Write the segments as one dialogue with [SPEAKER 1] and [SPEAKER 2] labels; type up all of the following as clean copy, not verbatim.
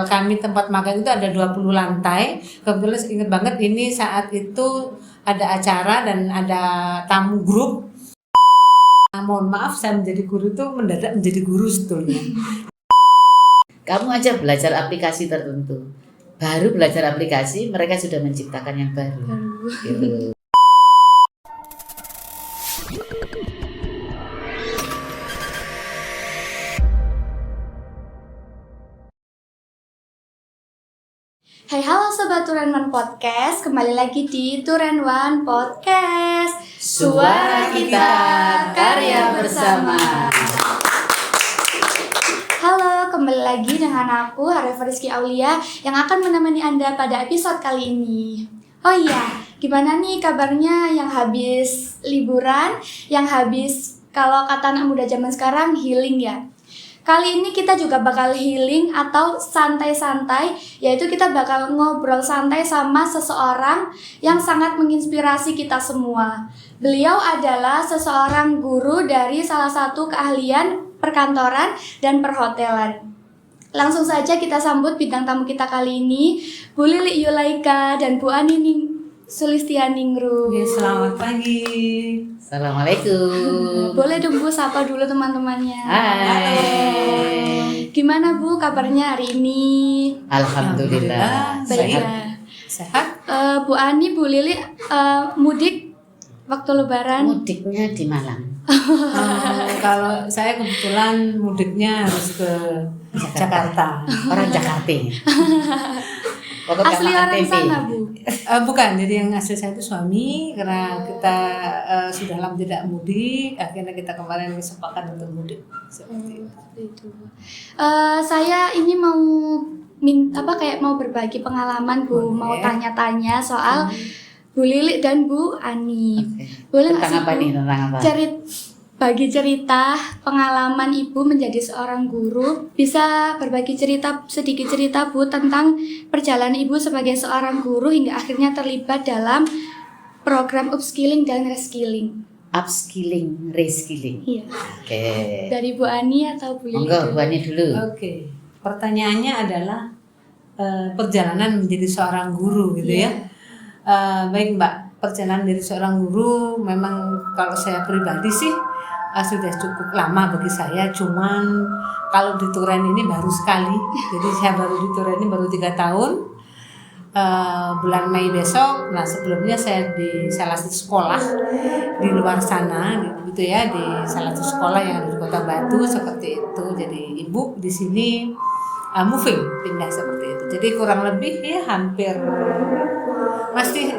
[SPEAKER 1] Kami tempat magang itu ada 20 lantai. Kebetulan ingat banget ini saat itu ada acara dan ada tamu grup. Mohon maaf saya menjadi guru itu mendadak menjadi guru sebetulnya.
[SPEAKER 2] Kamu aja belajar aplikasi tertentu. Baru belajar aplikasi mereka sudah menciptakan yang baru. Gitu.
[SPEAKER 3] Hai halo Sobat Turen One Podcast, kembali lagi di Turen One Podcast.
[SPEAKER 2] Suara kita, karya bersama.
[SPEAKER 3] Halo, kembali lagi dengan aku Haref Rizky Aulia yang akan menemani Anda pada episode kali ini. Oh iya, gimana nih kabarnya yang habis liburan, yang habis kalau kata anak muda zaman sekarang healing ya? Kali ini kita juga bakal healing atau santai-santai, yaitu kita bakal ngobrol santai sama seseorang yang sangat menginspirasi kita semua. Beliau adalah seseorang guru dari salah satu keahlian perkantoran dan perhotelan. Langsung saja kita sambut bintang tamu kita kali ini, Bu Lili Yulaika dan Bu Ani Sulistianingrum.
[SPEAKER 1] Selamat pagi.
[SPEAKER 2] Assalamualaikum.
[SPEAKER 3] Boleh dong Bu sapa dulu teman-temannya.
[SPEAKER 2] Hai.
[SPEAKER 3] Gimana Bu kabarnya hari ini?
[SPEAKER 2] Alhamdulillah.
[SPEAKER 3] Baik
[SPEAKER 2] Sehat.
[SPEAKER 3] ya.
[SPEAKER 1] Sehat?
[SPEAKER 3] Bu Ani, Bu Lili mudik waktu Lebaran.
[SPEAKER 2] Mudiknya di Malang.
[SPEAKER 1] Kalau saya kebetulan mudiknya harus ke Jakarta.
[SPEAKER 2] Orang Jakarta. Pokoknya
[SPEAKER 3] Asli
[SPEAKER 2] makan
[SPEAKER 3] orang
[SPEAKER 2] tempe.
[SPEAKER 3] sana Bu.
[SPEAKER 1] Bukan, jadi yang asli saya itu suami. Karena kita sudah lama tidak mudik, akhirnya kita kemarin kesepakatan untuk mudik. Seperti itu.
[SPEAKER 3] Saya ini mau mau berbagi pengalaman Bu,
[SPEAKER 1] Boleh.
[SPEAKER 3] mau tanya-tanya soal Bu Lili dan Bu Ani.
[SPEAKER 2] Oke.
[SPEAKER 3] Boleh nggak
[SPEAKER 2] Tentang
[SPEAKER 3] sih
[SPEAKER 2] apa
[SPEAKER 3] Bu?
[SPEAKER 2] nih? Tentang apa?
[SPEAKER 3] Bagi cerita pengalaman Ibu menjadi seorang guru. Bisa berbagi sedikit cerita Bu tentang perjalanan Ibu sebagai seorang guru hingga akhirnya terlibat dalam program upskilling dan reskilling.
[SPEAKER 2] Upskilling, reskilling.
[SPEAKER 3] Iya.
[SPEAKER 2] Oke.
[SPEAKER 3] Dari Bu Ani atau Bu Lili?
[SPEAKER 2] Monggo, Bu Ani dulu.
[SPEAKER 1] Oke, pertanyaannya adalah perjalanan menjadi seorang guru gitu ya. Baik Mbak, perjalanan dari seorang guru memang kalau saya pribadi sih sudah cukup lama bagi saya. Cuman kalau di Turen ini baru sekali. Jadi saya baru di Turen ini baru 3 tahun. Bulan Mei besok. Nah sebelumnya saya di salah satu sekolah di luar sana, gitu ya, di salah satu sekolah yang ada di Kota Batu seperti itu. Jadi ibu di sini moving, pindah seperti itu. Jadi kurang lebih ya hampir masih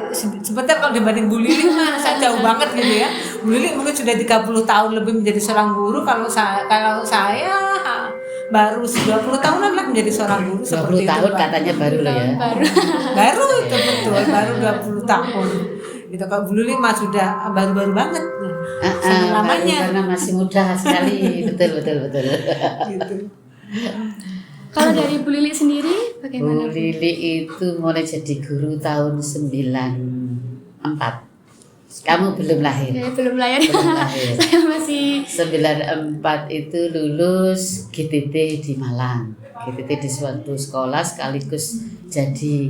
[SPEAKER 1] sebentar kalau dibanding Bu Lili saya jauh banget gitu ya. Bu Lili mungkin sudah 30 tahun lebih menjadi seorang guru. Kalau saya baru 20 tahunan lah menjadi seorang guru
[SPEAKER 2] 20
[SPEAKER 1] seperti
[SPEAKER 2] tahun
[SPEAKER 1] itu, Pak.
[SPEAKER 2] katanya baru loh ya.
[SPEAKER 3] Baru.
[SPEAKER 1] Baru itu betul, baru 20 tahun. Gitu, kalau Bu Lili mah sudah baru-baru banget. Lamanya.
[SPEAKER 2] Karena masih muda sekali. Betul.
[SPEAKER 1] Gitu.
[SPEAKER 3] Kalau dari Bu Lili sendiri bagaimana
[SPEAKER 2] Bu
[SPEAKER 3] Bu?
[SPEAKER 2] Lili itu mulai jadi guru tahun 94. Kamu belum lahir.
[SPEAKER 3] Belum lahir.
[SPEAKER 2] Belum lahir.
[SPEAKER 3] Saya masih
[SPEAKER 2] 94 itu lulus GTT di Malang. GTT di suatu sekolah sekaligus jadi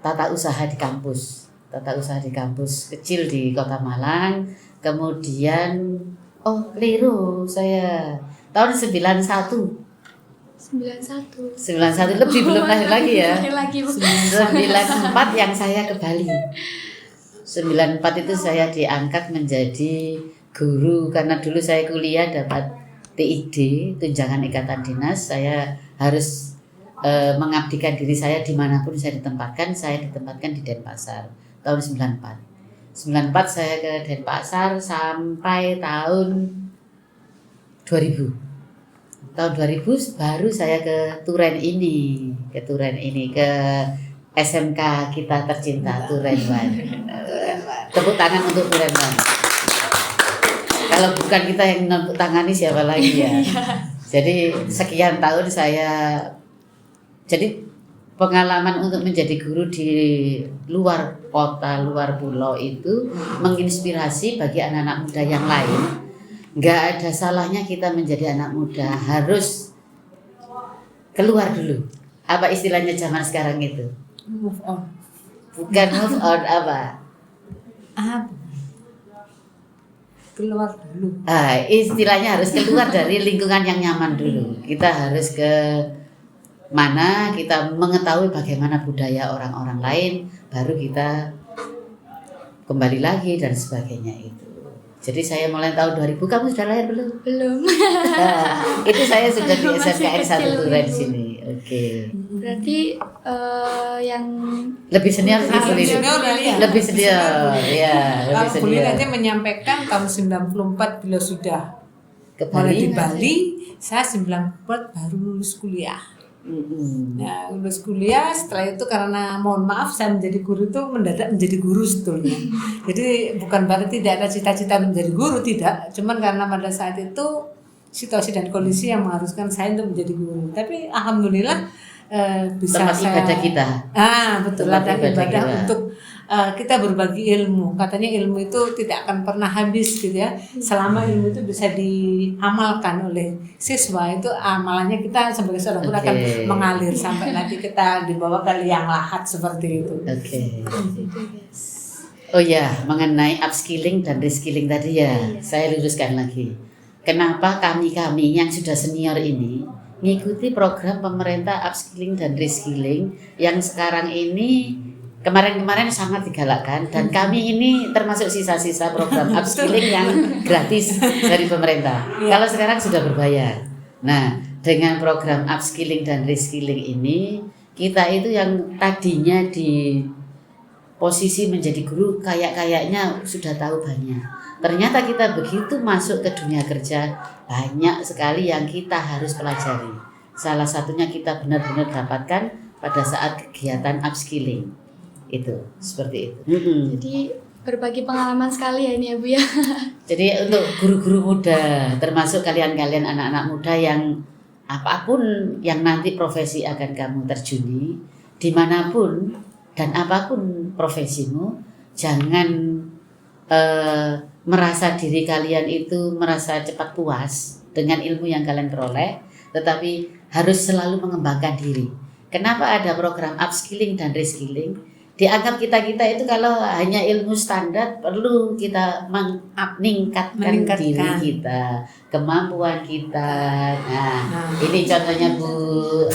[SPEAKER 2] tata usaha di kampus. Tata usaha di kampus kecil di Kota Malang. Kemudian keliru saya tahun 91 lebih belum lahir lagi ya.
[SPEAKER 3] Lahir lagi Bu.
[SPEAKER 2] 94 yang saya ke Bali. 94 itu saya diangkat menjadi guru karena dulu saya kuliah dapat TID, tunjangan ikatan dinas. Saya harus mengabdikan diri saya dimanapun saya ditempatkan. Saya ditempatkan di Denpasar tahun 94. 94 saya ke Denpasar sampai tahun 2000. Tahun 2000 baru saya ke Turen ini, ke SMK kita tercinta Turen One. Tepuk tangan untuk Turen One. Kalau bukan kita yang tepuk tangani siapa lagi ya? Jadi sekian tahun jadi pengalaman untuk menjadi guru di luar kota, luar pulau itu menginspirasi bagi anak-anak muda yang lain. Nggak ada salahnya kita menjadi anak muda, harus keluar dulu. Apa istilahnya zaman sekarang itu?
[SPEAKER 1] Move on.
[SPEAKER 2] Bukan move on, apa?
[SPEAKER 1] Keluar dulu.
[SPEAKER 2] Istilahnya harus keluar dari lingkungan yang nyaman dulu. Kita harus ke mana, kita mengetahui bagaimana budaya orang-orang lain, baru kita kembali lagi dan sebagainya itu. Jadi saya mulai tahun 2000, kamu sudah lahir belum?
[SPEAKER 3] Belum.
[SPEAKER 2] Itu saya sudah di
[SPEAKER 3] Masih
[SPEAKER 2] SMKN 1
[SPEAKER 3] kecil
[SPEAKER 2] Duren
[SPEAKER 3] Ibu.
[SPEAKER 2] sini. Oke.
[SPEAKER 3] Berarti yang
[SPEAKER 2] Lebih senior sih Bu
[SPEAKER 1] Lebih
[SPEAKER 2] Lili.
[SPEAKER 1] senior kali ya?
[SPEAKER 2] Lebih senior, ya, lebih
[SPEAKER 1] Bu Lili
[SPEAKER 2] senior.
[SPEAKER 1] aja menyampaikan tahun 94 bila sudah
[SPEAKER 2] Ke
[SPEAKER 1] mulai di
[SPEAKER 2] Bali.
[SPEAKER 1] Bali, saya 94 baru lulus kuliah.
[SPEAKER 2] Mm-mm.
[SPEAKER 1] Nah, lulus kuliah setelah itu karena mohon maaf saya menjadi guru itu mendadak menjadi guru sebetulnya. Jadi bukan berarti tidak ada cita-cita menjadi guru, tidak. Cuman karena pada saat itu situasi dan kondisi yang mengharuskan saya untuk menjadi guru. Tapi alhamdulillah bisa
[SPEAKER 2] Tempat
[SPEAKER 1] saya
[SPEAKER 2] ibadah kita.
[SPEAKER 1] Betul,
[SPEAKER 2] Tempat
[SPEAKER 1] ladang
[SPEAKER 2] ibadah
[SPEAKER 1] ibadah
[SPEAKER 2] kita.
[SPEAKER 1] untuk kita berbagi ilmu. Katanya ilmu itu tidak akan pernah habis gitu ya. Selama ilmu itu bisa diamalkan oleh siswa, itu amalannya kita sebagai seorang guru akan
[SPEAKER 2] Oke.
[SPEAKER 1] mengalir sampai nanti kita dibawa ke liang lahat seperti itu.
[SPEAKER 2] Oke. Oh ya, mengenai upskilling dan reskilling tadi ya, saya luruskan lagi. Kenapa kami-kami yang sudah senior ini mengikuti program pemerintah upskilling dan reskilling yang sekarang ini kemarin-kemarin sangat digalakkan, dan kami ini termasuk sisa-sisa program upskilling yang gratis dari pemerintah. Kalau sekarang sudah berbayar. Nah, dengan program upskilling dan reskilling ini, kita itu yang tadinya di posisi menjadi guru kayaknya sudah tahu banyak. Ternyata kita begitu masuk ke dunia kerja, banyak sekali yang kita harus pelajari. Salah satunya kita benar-benar dapatkan pada saat kegiatan upskilling. Itu, seperti itu.
[SPEAKER 3] Jadi berbagi pengalaman sekali ya ini ya Bu ya.
[SPEAKER 2] Jadi untuk guru-guru muda, termasuk kalian-kalian anak-anak muda yang apapun yang nanti profesi akan kamu terjuni, dimanapun dan apapun profesimu, jangan merasa diri kalian itu merasa cepat puas dengan ilmu yang kalian peroleh, tetapi harus selalu mengembangkan diri. Kenapa ada program upskilling dan reskilling? Dianggap kita itu kalau hanya ilmu standar, perlu kita meningkatkan diri kita, kemampuan kita. Nah, ini contohnya Bu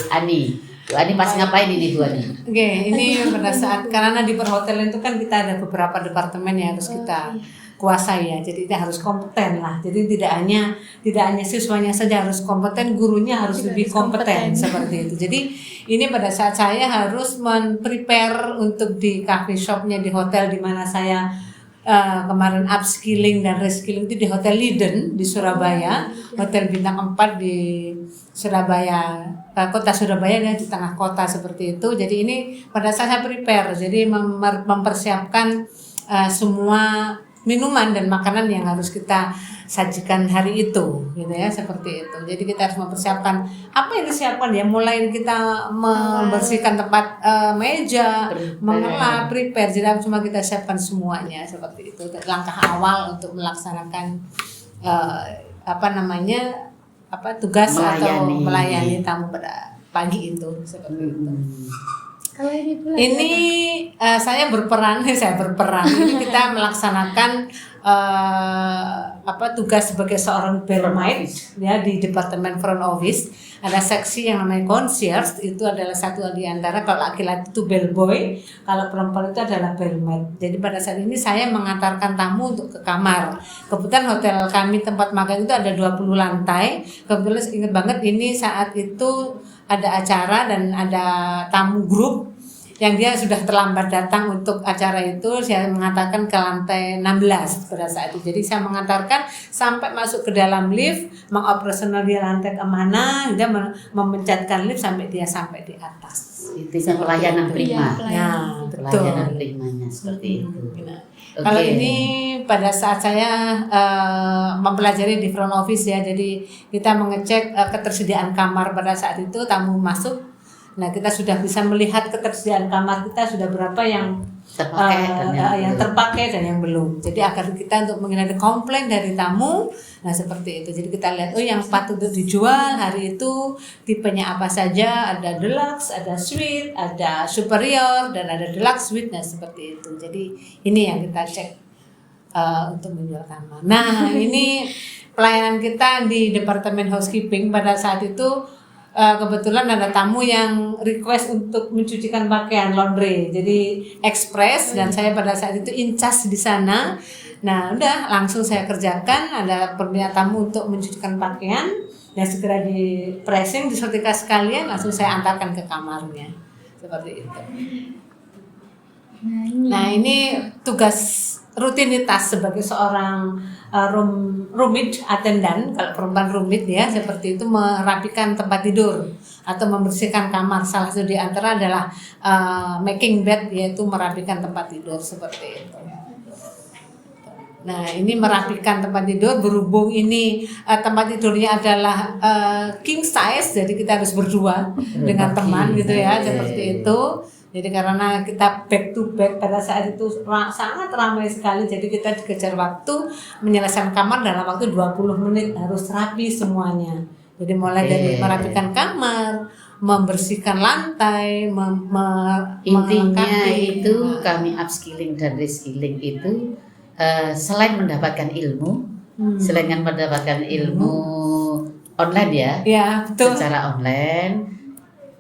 [SPEAKER 2] Ani. Bu Ani pas ngapain ini Bu Ani?
[SPEAKER 1] Oke, ini pada saat karena di perhotelan itu kan kita ada beberapa departemen yang harus kita kuasai ya. Jadi kita harus kompeten lah. Jadi tidak hanya siswanya saja harus kompeten, gurunya harus
[SPEAKER 3] Juga
[SPEAKER 1] lebih
[SPEAKER 3] harus
[SPEAKER 1] kompeten
[SPEAKER 3] kompeten.
[SPEAKER 1] seperti itu. Jadi ini pada saat saya harus men-prepare untuk di coffee shopnya di hotel di mana saya kemarin upskilling dan reskilling itu di Hotel Liden di Surabaya, hotel bintang 4 di Surabaya, kota Surabaya dan di tengah kota seperti itu. Jadi ini pada saat saya prepare, jadi mempersiapkan semua minuman dan makanan yang harus kita sajikan hari itu, gitu ya, seperti itu. Jadi kita harus mempersiapkan apa yang disiapkan ya, mulai kita membersihkan tempat meja, mengelap, prepare. Jadi cuma kita siapkan semuanya seperti itu. Langkah awal untuk melaksanakan tugas atau melayani tamu pada pagi itu seperti itu.
[SPEAKER 3] Kalau ini Bu
[SPEAKER 1] Ini saya berperan. Ini kita melaksanakan tugas sebagai seorang bellmaid ya di departemen front office. Ada seksi yang namanya concierge, itu adalah satu di antara, kalau laki-laki itu bellboy, kalau perempuan itu adalah bellmaid. Jadi pada saat ini saya mengantarkan tamu untuk ke kamar. Kebetulan hotel kami tempat magang itu ada 20 lantai. Kebetulan ingat banget ini saat itu ada acara dan ada tamu grup yang dia sudah terlambat datang untuk acara itu. Saya mengantarkan ke lantai 16 pada saat itu. Jadi saya mengantarkan sampai masuk ke dalam lift, mengoperasional dia lantai kemana, dia memencetkan lift sampai dia sampai di atas.
[SPEAKER 2] Intinya pelayanan prima.
[SPEAKER 3] Iya,
[SPEAKER 1] betul.
[SPEAKER 2] Pelayanan primanya seperti itu.
[SPEAKER 1] Nah, kalau ini pada saat saya mempelajari di front office ya, jadi kita mengecek ketersediaan kamar pada saat itu tamu masuk. Nah, kita sudah bisa melihat ketersediaan kamar kita sudah berapa yang
[SPEAKER 2] Terpakai dan
[SPEAKER 1] yang terpakai dan yang belum. Jadi agar kita untuk menghindari komplain dari tamu, nah seperti itu. Jadi kita lihat yang patut untuk dijual hari itu tipenya apa saja, ada deluxe, ada suite, ada superior dan ada deluxe suite, nah seperti itu. Jadi ini yang kita cek untuk menjual kamar. Nah ini pelayanan kita di departemen housekeeping pada saat itu. Kebetulan ada tamu yang request untuk mencucikan pakaian laundry, jadi express dan saya pada saat itu in charge di sana. Nah udah langsung saya kerjakan, ada permintaan tamu untuk mencucikan pakaian dan segera di pressing, disetrika sekalian, langsung saya antarkan ke kamarnya seperti itu. Nah ini tugas rutinitas sebagai seorang roommaid attendant, kalau perempuan roommate ya seperti itu, merapikan tempat tidur atau membersihkan kamar. Salah satu di antara adalah making bed, yaitu merapikan tempat tidur seperti itu. Nah ini merapikan tempat tidur, berhubung ini tempat tidurnya adalah king size, jadi kita harus berdua dengan teman gitu ya, seperti itu. Jadi karena kita back to back pada saat itu sangat ramai sekali, jadi kita dikejar waktu menyelesaikan kamar dalam waktu 20 menit, harus rapi semuanya. Jadi mulai dari merapikan kamar, membersihkan lantai,
[SPEAKER 2] intinya itu kami upskilling dan reskilling itu selain mendapatkan ilmu, selain mendapatkan ilmu online ya,
[SPEAKER 1] betul.
[SPEAKER 2] Secara online.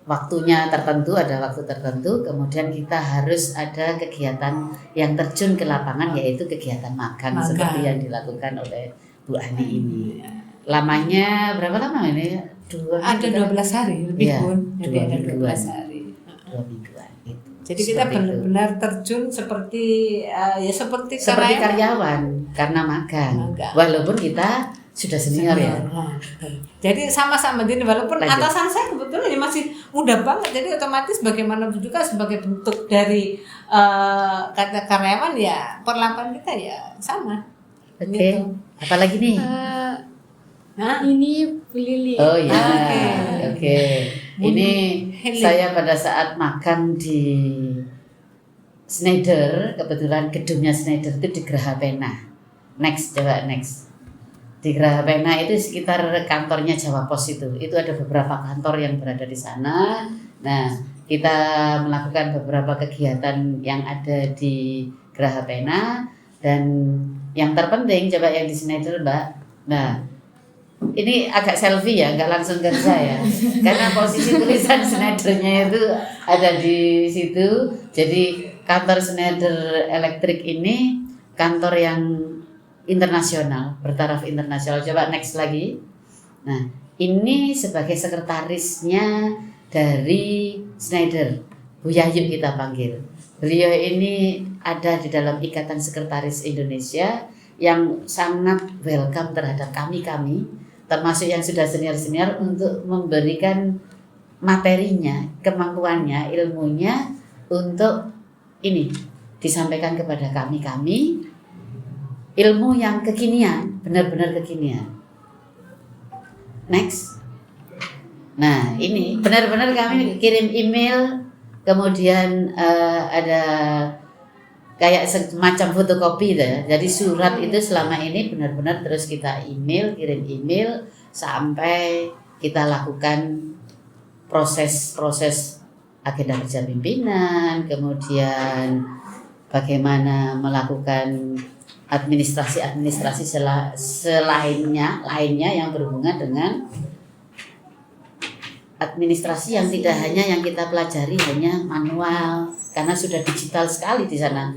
[SPEAKER 2] Waktunya tertentu, ada waktu tertentu, kemudian kita harus ada kegiatan yang terjun ke lapangan, yaitu kegiatan magang. Seperti yang dilakukan oleh Bu Ani ini. Lamanya berapa lama ini?
[SPEAKER 1] Ada 12 hari lebih
[SPEAKER 2] ya,
[SPEAKER 1] pun. Jadi ada 12 hari.
[SPEAKER 2] 2 mingguan itu.
[SPEAKER 1] Jadi kita benar-benar terjun seperti seperti
[SPEAKER 2] karyawan karena magang. Walaupun kita sudah senior ya.
[SPEAKER 1] Jadi sama-sama ini, walaupun atasan saya kebetulan ini masih muda banget, jadi otomatis bagaimana juga sebagai bentuk dari kata karyawan ya, perlakuan kita ya sama.
[SPEAKER 2] Oke.
[SPEAKER 1] Gitu.
[SPEAKER 2] Apalagi nih?
[SPEAKER 3] Ini Bu Lili.
[SPEAKER 2] Oh iya. Oke. Ini
[SPEAKER 1] Heli.
[SPEAKER 2] saya pada saat makan di Schneider, kebetulan gedungnya Schneider itu di Geraha Pena. Next. Di Geraha Pena itu sekitar kantornya Jawa Pos itu ada beberapa kantor yang berada di sana. Nah, kita melakukan beberapa kegiatan yang ada di Geraha Pena, dan yang terpenting coba yang di Schneider, Mbak. Nah, ini agak selfie ya, nggak langsung ke saya, karena posisi tulisan Schneidernya itu ada di situ. Jadi kantor Schneider Electric ini kantor yang internasional, bertaraf internasional. Coba next lagi. Nah, ini sebagai sekretarisnya dari Schneider, Bu Yayu kita panggil. Beliau ini ada di dalam Ikatan Sekretaris Indonesia yang sangat welcome terhadap kami, termasuk yang sudah senior-senior, untuk memberikan materinya, kemampuannya, ilmunya untuk ini disampaikan kepada kami. Ilmu yang kekinian, benar-benar kekinian. Next. Nah, ini benar-benar kami kirim email, kemudian ada kayak semacam fotokopi ya. Jadi surat itu selama ini benar-benar terus kita kirim email sampai kita lakukan proses agenda kerja pimpinan, kemudian bagaimana melakukan administrasi lainnya yang berhubungan dengan administrasi yang tidak hanya yang kita pelajari hanya manual, karena sudah digital sekali di sana.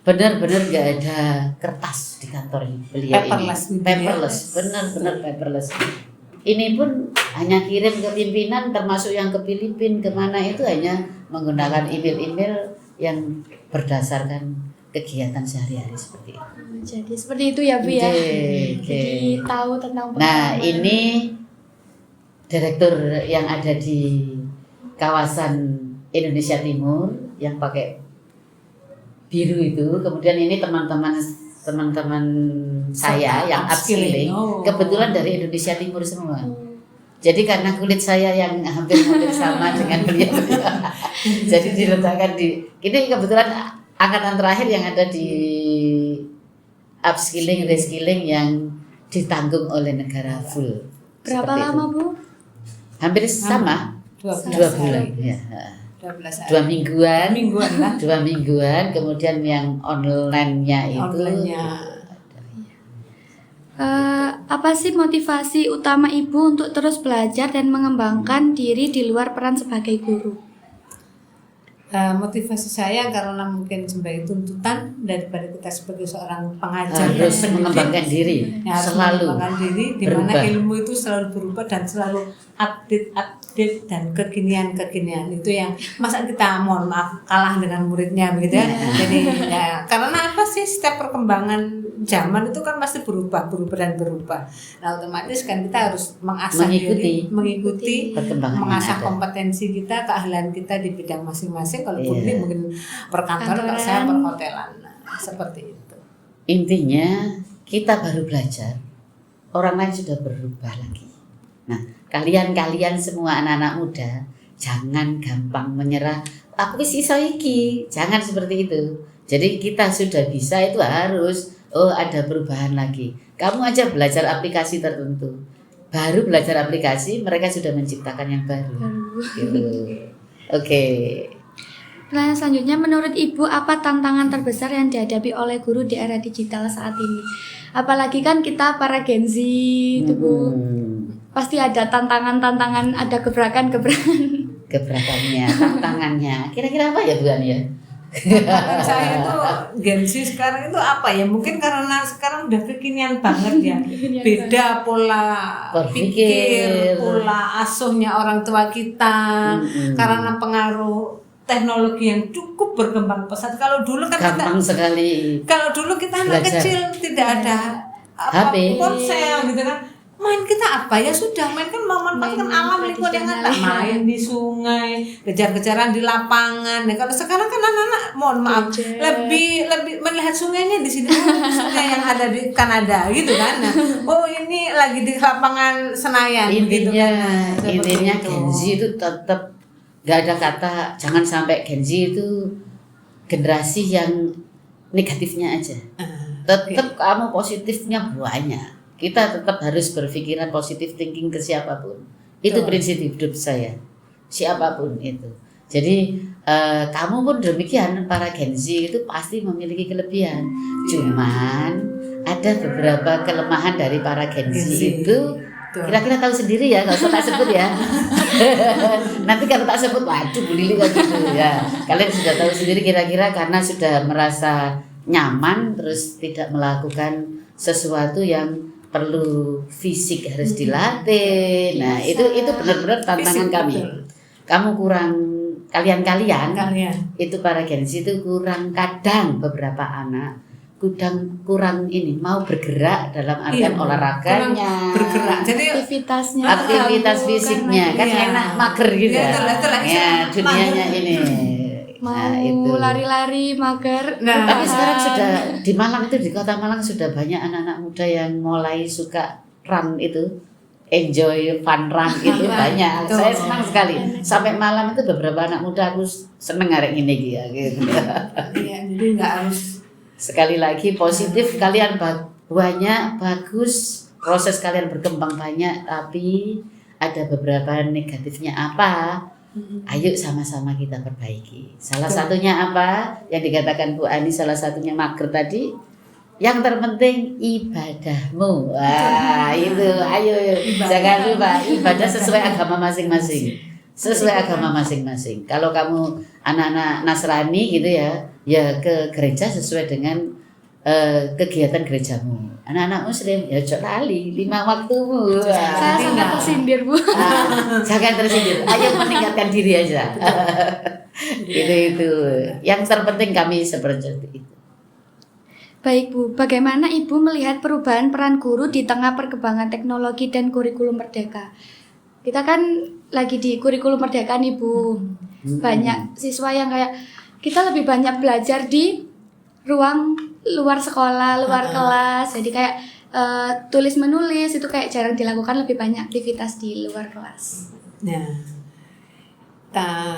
[SPEAKER 2] Benar-benar nggak ada kertas di kantor ini. Beliau paperless, benar-benar paperless. Ini pun hanya kirim ke pimpinan, termasuk yang ke Filipina, kemana itu hanya menggunakan email yang berdasarkan kegiatan sehari-hari seperti itu.
[SPEAKER 3] Jadi seperti itu ya Bu ya. Jadi tahu tentang pengalaman.
[SPEAKER 2] Nah, ini direktur yang ada di kawasan Indonesia Timur yang pakai biru itu. Kemudian ini teman-teman saya yang upskilling, kebetulan dari Indonesia Timur semua. Jadi karena kulit saya yang hampir sama dengan beliau, jadi diletakkan di ini kebetulan angkatan terakhir yang ada di upskilling, reskilling yang ditanggung oleh negara full.
[SPEAKER 3] Berapa
[SPEAKER 2] Seperti
[SPEAKER 3] lama
[SPEAKER 2] itu.
[SPEAKER 3] Bu?
[SPEAKER 2] Hampir sama,
[SPEAKER 1] 12
[SPEAKER 2] 2 bulan. Ya.
[SPEAKER 1] 12 hari.
[SPEAKER 2] 2 mingguan.
[SPEAKER 1] Mingguan lah.
[SPEAKER 2] 2 mingguan, kemudian yang online-nya itu.
[SPEAKER 1] Online-nya.
[SPEAKER 3] Apa sih motivasi utama Ibu untuk terus belajar dan mengembangkan diri di luar peran sebagai guru?
[SPEAKER 1] Motivasi saya karena mungkin sebagai tuntutan daripada kita sebagai seorang pengajar
[SPEAKER 2] Harus
[SPEAKER 1] dan pendidik,
[SPEAKER 2] mengembangkan diri,
[SPEAKER 1] ya, harus
[SPEAKER 2] selalu
[SPEAKER 1] mengembangkan diri di mana
[SPEAKER 2] berubah.
[SPEAKER 1] ilmu itu selalu berubah dan selalu update dan kekinian itu yang masa kita mohon maaf kalah dengan muridnya begitu ya. Jadi ya karena apa sih setiap perkembangan zaman itu kan pasti berubah dan berubah. Nah otomatis kan kita harus mengasah diri, mengikuti
[SPEAKER 2] perkembangan yang
[SPEAKER 1] mengasah
[SPEAKER 2] ada.
[SPEAKER 1] kompetensi kita, keahlian kita di bidang masing-masing. Kalau
[SPEAKER 2] Iya.
[SPEAKER 1] ini mungkin perkantoran, kalau saya perhotelan, nah, seperti itu.
[SPEAKER 2] Intinya kita baru belajar, orang lain sudah berubah lagi. Nah, kalian semua anak-anak muda, jangan gampang menyerah. Aku wis iso iki, jangan seperti itu. Jadi kita sudah bisa itu harus ada perubahan lagi. Kamu aja belajar aplikasi tertentu, baru belajar aplikasi mereka sudah menciptakan yang baru. Gitu. Oke.
[SPEAKER 3] Pertanyaan selanjutnya, menurut Ibu apa tantangan terbesar yang dihadapi oleh guru di era digital saat ini? Apalagi kan kita para Gen Z itu Bu, pasti ada tantangan-tantangan, ada gebrakan-gebrakan.
[SPEAKER 2] Gebrakannya, tantangannya. Kira-kira apa ya Bu Ani ya?
[SPEAKER 1] Tantangan saya itu Gen Z sekarang itu apa ya? Mungkin karena sekarang udah kekinian banget ya. Beda pola pikir, pola asuhnya orang tua kita. Karena pengaruh teknologi yang cukup berkembang pesat. Kalau dulu kan
[SPEAKER 2] gampang sekali.
[SPEAKER 1] Kalau dulu kita anak
[SPEAKER 2] belajar.
[SPEAKER 1] kecil tidak ada
[SPEAKER 2] HP,
[SPEAKER 1] ponsel gitu kan. Main kita apa ya sudah main kan memanfaatkan alam lingkungan yang ada, main di sungai, kejar-kejaran di lapangan. Nah, kalau sekarang kan anak-anak mohon maaf lebih melihat sungainya di sini, sungai yang ada di Kanada gitu kan. Nah, oh ini lagi di lapangan Senayan gitu
[SPEAKER 2] Intinya,
[SPEAKER 1] kan.
[SPEAKER 2] intinya Gen Z itu tetap gak ada kata jangan sampai Gen Z itu generasi yang negatifnya aja. Tetap kamu positifnya banyak. Kita tetap harus berpikiran positif thinking ke siapapun. Itu prinsip hidup saya. Siapapun itu. Jadi kamu pun demikian, para Gen Z itu pasti memiliki kelebihan. Cuman ada beberapa kelemahan dari para Gen Z itu kira-kira tahu sendiri ya, nggak usah tak sebut ya. Nanti kalau tak sebut, waduh Bu Lili kan gitu ya. Kalian sudah tahu sendiri kira-kira karena sudah merasa nyaman terus tidak melakukan sesuatu yang perlu fisik harus dilatih. Nah, itu benar-benar tantangan kami. Kamu kurang kalian itu para Gen Z itu kurang, kadang beberapa anak kurang ini mau bergerak dalam artian olahraganya,
[SPEAKER 1] bergerak. Jadi
[SPEAKER 3] aktivitas
[SPEAKER 2] fisiknya kan enak mager gitu ya. Dunianya ini
[SPEAKER 3] mau lari-lari mager.
[SPEAKER 2] Tapi sekarang sudah di Malang itu, di kota Malang sudah banyak anak-anak muda yang mulai suka run itu, enjoy fun run itu banyak. Saya senang sekali. Sampai malam itu beberapa anak muda aku seneng arek ini gitu.
[SPEAKER 1] Iya, jadi nggak harus.
[SPEAKER 2] Sekali lagi positif, kalian banyak bagus, proses kalian berkembang banyak, tapi ada beberapa negatifnya apa? Ayo sama-sama kita perbaiki. Salah satunya apa? Yang dikatakan Bu Ani, salah satunya mager tadi. Yang terpenting ibadahmu. Wah, itu ayo jangan lupa ibadah sesuai agama masing-masing. Sesuai agama masing-masing. Kalau kamu anak-anak Nasrani gitu ya ke gereja sesuai dengan kegiatan gerejamu. Anak-anak Muslim ya ojo lali 5 waktumu.
[SPEAKER 3] Saya sangat tersindir Bu.
[SPEAKER 2] Jangan tersindir. Ayo meningkatkan diri aja. itu. Yang terpenting kami seperti itu.
[SPEAKER 3] Baik Bu, bagaimana Ibu melihat perubahan peran guru di tengah perkembangan teknologi dan kurikulum merdeka? Kita kan lagi di kurikulum merdeka nih Bu. Banyak siswa yang kayak kita lebih banyak belajar di ruang luar sekolah, luar kelas. Jadi kayak tulis menulis itu kayak jarang dilakukan, lebih banyak aktivitas di luar kelas.
[SPEAKER 1] Nah,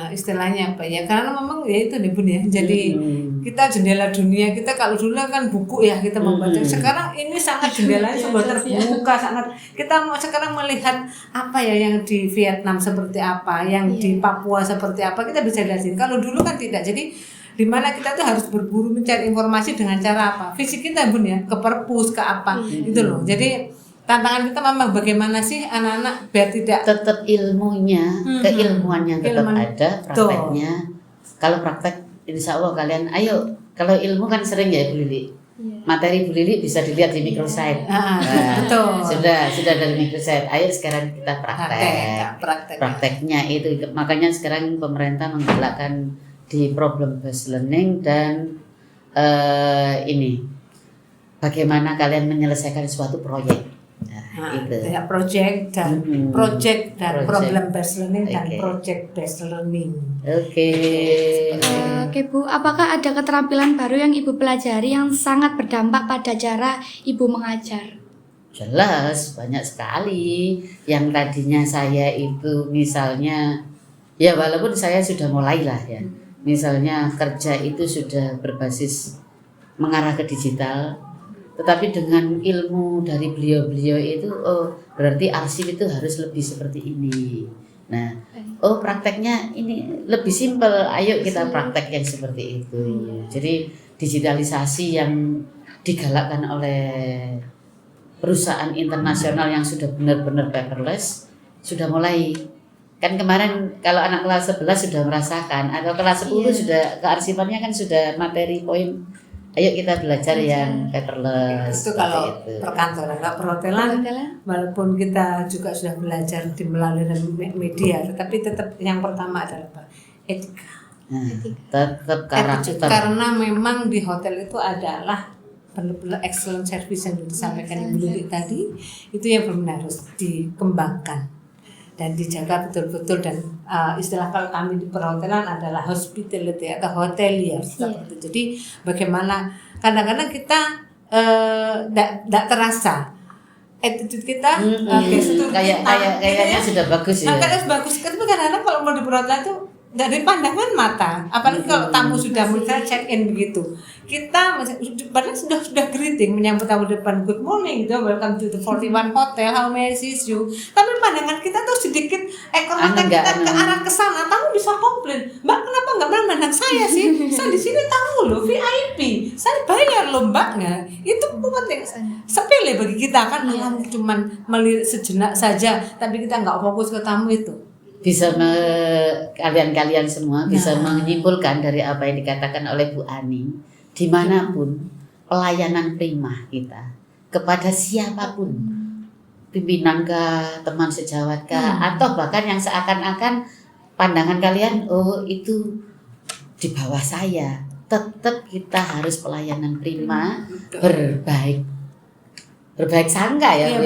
[SPEAKER 1] istilahnya apa ya, karena memang ya itu nih Bun ya, jadi kita jendela dunia. Kita kalau dulu kan buku ya kita membaca, sekarang ini sangat jendelanya sudah terbuka, sangat kita mau sekarang melihat apa ya yang di Vietnam seperti apa, yang di Papua seperti apa, kita bisa lihatin. Kalau dulu kan tidak, jadi dimana kita tuh harus berburu mencari informasi dengan cara apa, fisik kita Bun ya, ke perpus ke apa itu loh. Jadi tantangan kita memang bagaimana sih anak-anak biar tidak
[SPEAKER 2] tetap ilmunya, keilmuannya tetap ada, prakteknya. Kalau praktek, insya Allah kalian, ayo. Kalau ilmu kan sering ya Bu Lili. Materi Bu Lili bisa dilihat di microsite.
[SPEAKER 1] Betul.
[SPEAKER 2] Sudah dari microsite. Ayo sekarang kita praktek. Prakteknya itu, makanya sekarang pemerintah menggalakkan di problem based learning dan ini bagaimana kalian menyelesaikan suatu proyek. Itu.
[SPEAKER 1] Ya, project dan problem based learning dan project based learning.
[SPEAKER 3] Oke Bu, apakah ada keterampilan baru yang Ibu pelajari yang sangat berdampak pada cara Ibu mengajar?
[SPEAKER 2] Jelas, banyak sekali. Yang tadinya saya itu misalnya, ya walaupun saya sudah mulailah ya, misalnya kerja itu sudah berbasis mengarah ke digital, tetapi dengan ilmu dari beliau-beliau itu, oh berarti arsip itu harus lebih seperti ini. Nah, oh prakteknya ini lebih simpel, ayo kita praktek yang seperti itu. Jadi digitalisasi yang digalakkan oleh perusahaan internasional yang sudah benar-benar paperless sudah mulai. Kan kemarin kalau anak kelas 11 sudah merasakan, atau kelas 10 sudah kearsipannya kan sudah materi poin. Ayo kita belajar yang paperless.
[SPEAKER 1] Itu kalau perkantoran, kalau perhotelan, walaupun kita juga sudah belajar di melalui media, tetapi tetap yang pertama adalah apa? Etika.
[SPEAKER 2] Tetap karakter.
[SPEAKER 1] Karena memang di hotel itu adalah benar-benar excellent service yang disampaikan Ibu Lili tadi, itu yang benar harus dikembangkan dan dijaga betul-betul. Dan istilah kalau kami di perhotelan adalah hospitality atau hotelier seperti itu. Jadi bagaimana kadang-kadang kita tidak terasa attitude kita, gestur
[SPEAKER 2] kayaknya sudah bagus ya.
[SPEAKER 1] Kayaknya bagus, tapi kadang-kadang kalau mau di perhotelan itu dari pandangan mata, apalagi kalau tamu sudah misalnya check in begitu, kita padahal sudah greeting menyambut tamu depan, good morning gitu, welcome to the 41 hotel, how may I assist you, tapi pandangan kita tuh sedikit ekor mata kita ke arah kesana. Tamu bisa komplain, Mbak kenapa nggak memandang saya sih, saya di sini tamu loh, VIP, saya bayar loh Mbak. Nggak, itu penting, sepele bagi kita kan, cuman melihat sejenak saja, tapi kita nggak fokus ke tamu itu.
[SPEAKER 2] Bisa kalian semua bisa menyimpulkan dari apa yang dikatakan oleh Bu Ani, dimanapun pelayanan prima kita kepada siapapun, pimpinan kah, teman sejawat kah, atau bahkan yang seakan-akan pandangan kalian, oh itu di bawah saya, tetap kita harus pelayanan prima, berbaik sangka ya,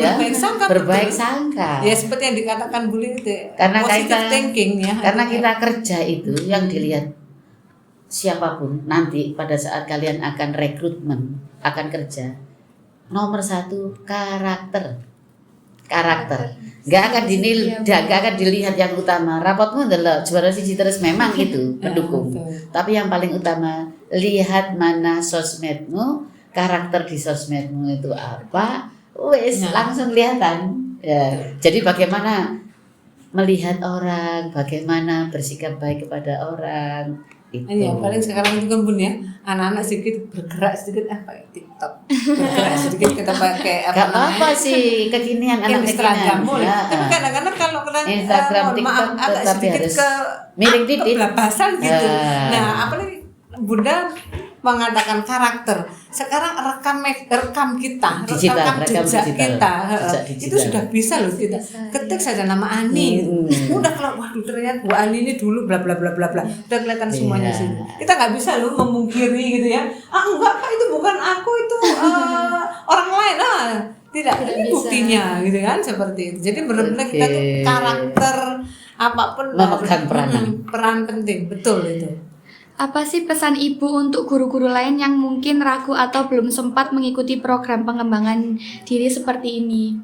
[SPEAKER 2] berbaik sangka.
[SPEAKER 1] Ya seperti yang dikatakan Bu Lili itu.
[SPEAKER 2] Karena
[SPEAKER 1] positive thinking ya.
[SPEAKER 2] Karena kita kerja itu yang dilihat siapapun nanti pada saat kalian akan rekrutmen, akan kerja. Nomor 1 karakter. Gak akan dilihat yang utama. Rapotmu adalah juara siji terus, memang itu pendukung. Tapi yang paling utama, lihat mana sosmedmu, karakter di sosmedmu itu apa, langsung kelihatan ya. Jadi bagaimana melihat orang, bagaimana bersikap baik kepada orang itu.
[SPEAKER 1] Ya, paling sekarang juga Bun ya, anak-anak sedikit bergerak sedikit pakai TikTok, bergerak sedikit kita pakai
[SPEAKER 2] gak apa sih, kekinian anak
[SPEAKER 1] Instagram boleh. Tapi kadang-kadang kalau kena
[SPEAKER 2] Instagram, TikTok
[SPEAKER 1] agak
[SPEAKER 2] sedikit
[SPEAKER 1] harus
[SPEAKER 2] miring titik,
[SPEAKER 1] kebelabasan gitu. Nah, apalagi Bunda mengadakan karakter. Sekarang rekam kita, rekam jejak kita. Itu sudah bisa loh kita. Ketik saja nama Ani. Udah kalau waduh ternyata Bu Ani ini dulu bla bla bla bla bla. Udah kelihatan semuanya sini. Kita nggak bisa loh memungkiri gitu ya. Enggak Pak, itu bukan aku, itu orang lain. Tidak, ini buktinya gitu kan, seperti itu. Jadi benar-benar kita tuh karakter apapun
[SPEAKER 2] memegang
[SPEAKER 1] peran penting, betul itu.
[SPEAKER 3] Apa sih pesan Ibu untuk guru-guru lain yang mungkin ragu atau belum sempat mengikuti program pengembangan diri seperti ini?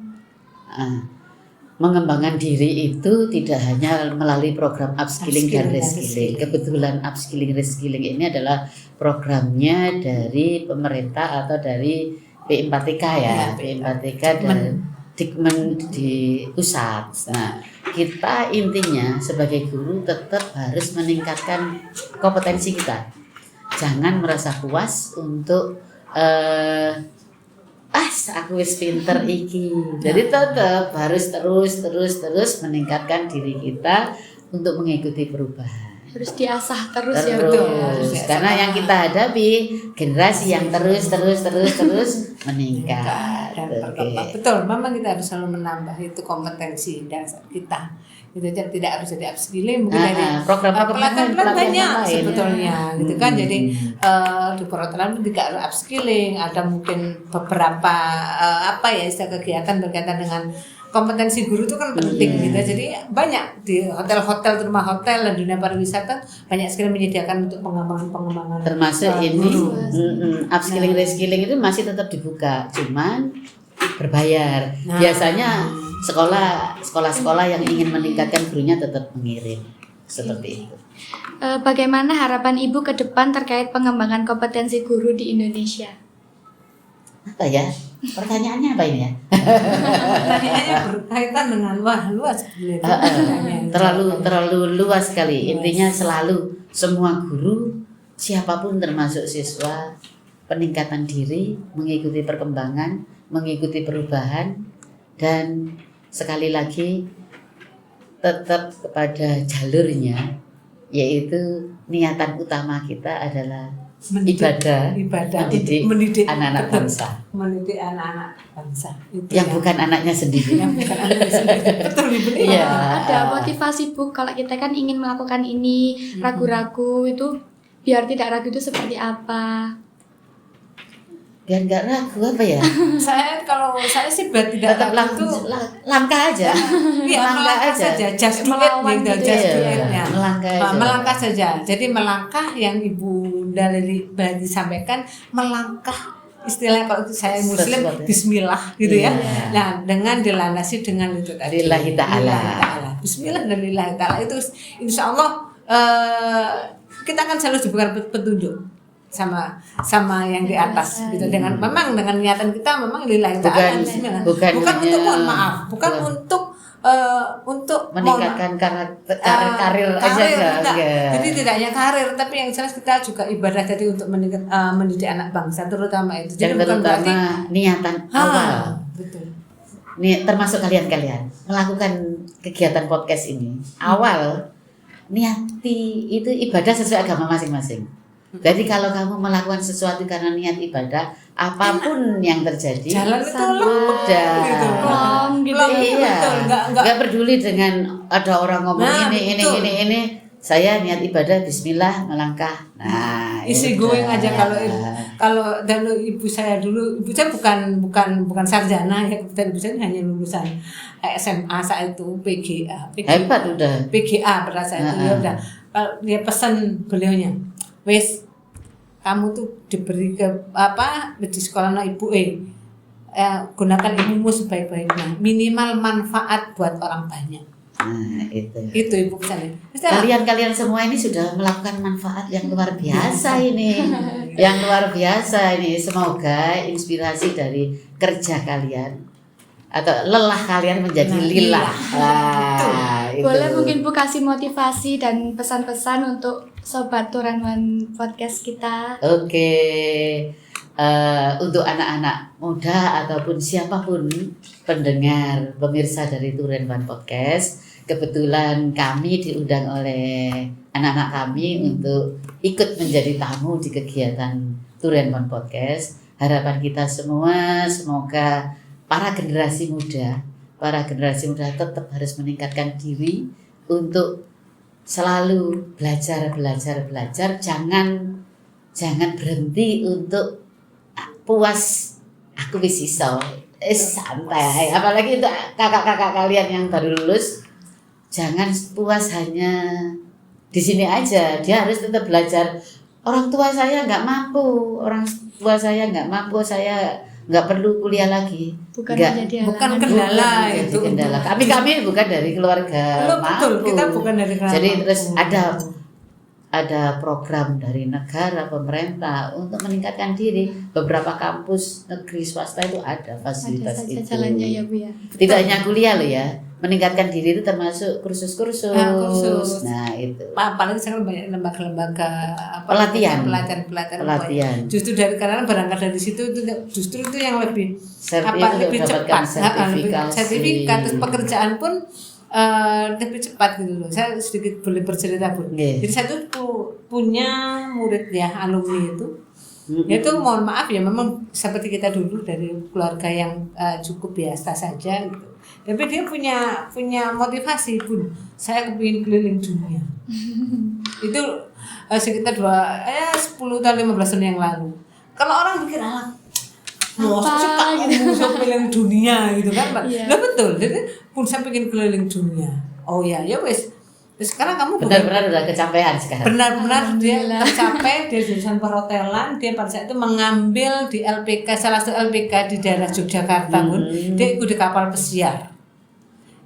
[SPEAKER 2] mengembangkan diri itu tidak hanya melalui program upskilling dan reskilling. Kebetulan upskilling reskilling ini adalah programnya dari pemerintah atau dari P4TK ya, P4TK dan Dikmen di pusat. Nah, kita intinya sebagai guru tetap harus meningkatkan kompetensi kita. Jangan merasa puas untuk aku wis pinter iki. Jadi tetap harus terus meningkatkan diri kita untuk mengikuti perubahan.
[SPEAKER 3] Harus diasah terus ya
[SPEAKER 2] Terus,
[SPEAKER 3] Bu.
[SPEAKER 2] karena yang kita hadapi generasi yang terus meningkat.
[SPEAKER 1] Dan
[SPEAKER 2] Oke.
[SPEAKER 1] berkembang. Betul, memang kita harus selalu menambah itu kompetensi dasar kita. Gitu aja, tidak harus jadi upskilling, mungkin dari
[SPEAKER 2] program-program
[SPEAKER 1] pelatihan banyak
[SPEAKER 2] lain.
[SPEAKER 1] sebetulnya gitu kan. Jadi di perhotelan tidak harus upskilling, ada mungkin beberapa istilah kegiatan berkaitan dengan kompetensi guru itu kan penting gitu. Jadi banyak di hotel-hotel, rumah hotel dan dunia pariwisata banyak sekali menyediakan untuk pengembangan
[SPEAKER 2] Termasuk ini
[SPEAKER 1] guru.
[SPEAKER 2] upskilling reskilling itu masih tetap dibuka, cuman berbayar. Biasanya sekolah-sekolah yang ingin meningkatkan gurunya tetap mengirim seperti itu.
[SPEAKER 3] Bagaimana harapan Ibu ke depan terkait pengembangan kompetensi guru di Indonesia?
[SPEAKER 2] Apa ya? Pertanyaannya apa ini ya?
[SPEAKER 1] Pertanyaannya berkaitan dengan luas sebenarnya.
[SPEAKER 2] Terlalu luas sekali. Intinya selalu semua guru, siapapun termasuk siswa, peningkatan diri, mengikuti perkembangan, mengikuti perubahan, dan sekali lagi tetap kepada jalurnya, yaitu niatan utama kita adalah ibadah mendidik anak-anak bangsa.
[SPEAKER 1] Mendidik anak-anak bangsa. Itu
[SPEAKER 2] yang bukan anaknya sendiri.
[SPEAKER 1] Yang bukan anaknya sendiri. Betul Ibu.
[SPEAKER 2] Iya.
[SPEAKER 3] Ada motivasi Bu, kalau kita kan ingin melakukan ini, ragu-ragu itu biar tidak ragu itu seperti apa?
[SPEAKER 2] Biar nggak ragu apa ya?
[SPEAKER 1] Kalau saya sih biar tidak
[SPEAKER 2] Tetap
[SPEAKER 1] ragu itu
[SPEAKER 2] langkah aja.
[SPEAKER 1] Iya, melangkah saja, just do it,
[SPEAKER 3] Melawan
[SPEAKER 1] gitu,
[SPEAKER 3] gitu
[SPEAKER 1] just do
[SPEAKER 2] ya.
[SPEAKER 1] it, ya.
[SPEAKER 2] Melangkah aja.
[SPEAKER 1] Melangkah saja. Jadi melangkah yang Ibu dari sampaikan, melangkah istilahnya kalau saya Muslim
[SPEAKER 2] Sesuatu.
[SPEAKER 1] Bismillah gitu ya.
[SPEAKER 2] Iya.
[SPEAKER 1] Nah dengan dilandasi dengan itu tadi.
[SPEAKER 2] Lillahi ta'ala.
[SPEAKER 1] Lillahi ta'ala. Bismillah dan lillahi ta'ala itu insya Allah kita akan selalu diberikan petunjuk sama yang di atas gitu, dengan memang dengan niatan kita memang lillahi ta'ala, bismillah. Bukan
[SPEAKER 2] hanya-
[SPEAKER 1] untuk mohon maaf, bukan untuk
[SPEAKER 2] meningkatkan karir aja enggak.
[SPEAKER 1] Jadi tidak hanya karir, tapi yang jelas kita juga ibadah tadi untuk mendidik anak bangsa terutama itu. Jadi
[SPEAKER 2] Dan terutama niatan awal.
[SPEAKER 1] Betul.
[SPEAKER 2] Nih, termasuk kalian melakukan kegiatan podcast ini awal niati itu ibadah sesuai agama masing-masing. Jadi kalau kamu melakukan sesuatu karena niat ibadah, apapun yang terjadi
[SPEAKER 1] Jalan itu
[SPEAKER 2] mudah.
[SPEAKER 1] gitu.
[SPEAKER 3] Plong gitu.
[SPEAKER 2] Iya.
[SPEAKER 1] Betul, enggak.
[SPEAKER 2] Nggak peduli dengan ada orang ngomong
[SPEAKER 1] Nah,
[SPEAKER 2] ini.
[SPEAKER 1] betul.
[SPEAKER 2] Saya niat ibadah, bismillah, melangkah. Nah,
[SPEAKER 1] Isi
[SPEAKER 2] udah.
[SPEAKER 1] going aja kalau dan ibu saya dulu, ibu saya bukan sarjana ya, kebetulan ibu saya hanya lulusan SMA saat itu PGA.
[SPEAKER 2] Hebat udah.
[SPEAKER 1] PGA pada saat itu ya udah. Dia pesan beliaunya, wes kamu tuh diberi di sekolah ibu gunakan ilmumu sebaik-baiknya, minimal manfaat buat orang banyak.
[SPEAKER 2] Nah, itu.
[SPEAKER 1] Itu ibu pesannya.
[SPEAKER 2] Kalian semua ini sudah melakukan manfaat yang luar biasa ini. Yang luar biasa ini. Semoga inspirasi dari kerja kalian atau lelah kalian menjadi lillah. Itu.
[SPEAKER 3] Boleh mungkin Bu kasih motivasi dan pesan-pesan untuk Sobat Turan One Podcast kita.
[SPEAKER 2] Oke. Untuk anak-anak muda ataupun siapapun pendengar, pemirsa dari Turan One Podcast, kebetulan kami diundang oleh anak-anak kami untuk ikut menjadi tamu di kegiatan Turan One Podcast. Harapan kita semua semoga para generasi muda tetap harus meningkatkan diri untuk selalu belajar, jangan berhenti untuk puas aku wis iso. Santai, apalagi untuk kakak-kakak kalian yang baru lulus, jangan puas hanya di sini aja. Dia harus tetap belajar. Orang tua saya nggak mampu, saya nggak perlu kuliah lagi.
[SPEAKER 3] Bukan
[SPEAKER 2] Nggak.
[SPEAKER 3] menjadi
[SPEAKER 1] Bukan
[SPEAKER 3] halangan.
[SPEAKER 1] kendala
[SPEAKER 2] Bukan
[SPEAKER 1] itu.
[SPEAKER 2] jadi kendala. Kami bukan dari keluarga
[SPEAKER 1] Betul,
[SPEAKER 2] mampu.
[SPEAKER 1] kita bukan dari keluarga
[SPEAKER 2] Jadi
[SPEAKER 1] mampu.
[SPEAKER 2] terus ada program dari negara, pemerintah untuk meningkatkan diri. Beberapa kampus negeri swasta itu ada
[SPEAKER 3] Ada
[SPEAKER 2] fasilitas
[SPEAKER 3] saja
[SPEAKER 2] itu.
[SPEAKER 3] jalannya ya Bu ya.
[SPEAKER 2] Tidak hanya kuliah loh ya, meningkatkan diri itu termasuk kursus-kursus.
[SPEAKER 1] Kursus.
[SPEAKER 2] Nah itu
[SPEAKER 1] Apalagi sekarang banyak lembaga-lembaga apa,
[SPEAKER 2] Pelatihan.
[SPEAKER 1] pelatihan. Justru karena berangkat dari situ itu justru itu yang lebih lebih cepat. Sertifikat terus pekerjaan pun lebih cepat gitu loh. Saya sedikit boleh bercerita Bu.
[SPEAKER 2] Yeah.
[SPEAKER 1] Jadi saya tuh punya murid ya, alumni itu. Itu mohon maaf ya, memang seperti kita dulu dari keluarga yang cukup biasa saja gitu. Tapi dia punya motivasi Bun. Saya kepingin keliling dunia. Itu sekitar 10 atau 15 tahun yang lalu. Kalau orang pikir suka keliling dunia gitu kan, Pak.
[SPEAKER 3] Iya.
[SPEAKER 1] Lah betul. Jadi pun saya pengen keliling dunia. Oh ya wes. Terus sekarang kamu
[SPEAKER 2] benar-benar udah kecapean sekarang.
[SPEAKER 1] benar-benar dia tercapai, dia jurusan perhotelan, dia pada saat itu mengambil di LPK, salah satu LPK di daerah Yogyakarta Bun. Dia ikut di kapal pesiar.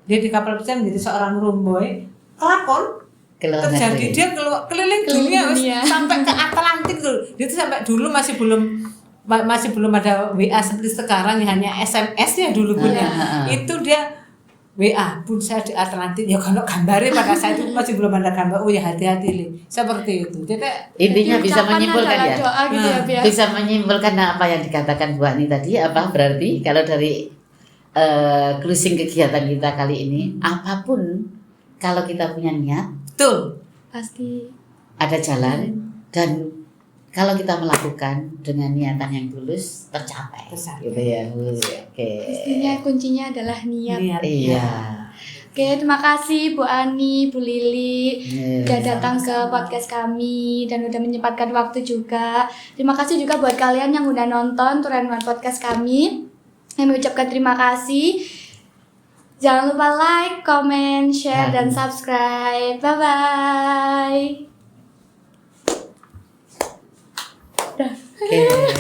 [SPEAKER 1] Dia di kapal pesiar menjadi seorang roomboy. Kelakon terjadi dia keliling dunia wes, sampai ke Atlantik tuh. Dia tuh sampai dulu masih belum ada WA seperti sekarang, hanya SMS ya dulu punya. Itu dia WA pun saya di Atlantik ya, kalau gambarnya pada saat itu masih belum ada gambar. Oh ya hati-hati nih seperti itu. Jadi
[SPEAKER 2] intinya bisa
[SPEAKER 3] ucapan
[SPEAKER 2] menyimpulkan
[SPEAKER 3] adalah
[SPEAKER 2] ya.
[SPEAKER 3] doa gitu ya, Bu ya.
[SPEAKER 2] Bisa menyimpulkan apa yang dikatakan Bu Ani tadi, apa berarti kalau dari closing kegiatan kita kali ini, apapun kalau kita punya niat,
[SPEAKER 1] betul.
[SPEAKER 3] Pasti
[SPEAKER 2] ada jalan, dan kalau kita melakukan dengan niatan yang tulus tercapai. Gitu ya, Bu. Oke.
[SPEAKER 3] pastinya kuncinya adalah niat.
[SPEAKER 2] Iya.
[SPEAKER 3] Oke, terima kasih Bu Ani, Bu Lili
[SPEAKER 2] Iya.
[SPEAKER 3] udah datang ke podcast kami dan udah menyempatkan waktu juga. Terima kasih juga buat kalian yang udah nonton Turenwan Podcast kami. Kami ucapkan terima kasih. Jangan lupa like, comment, share, dan subscribe. Bye-bye.
[SPEAKER 2] Oke.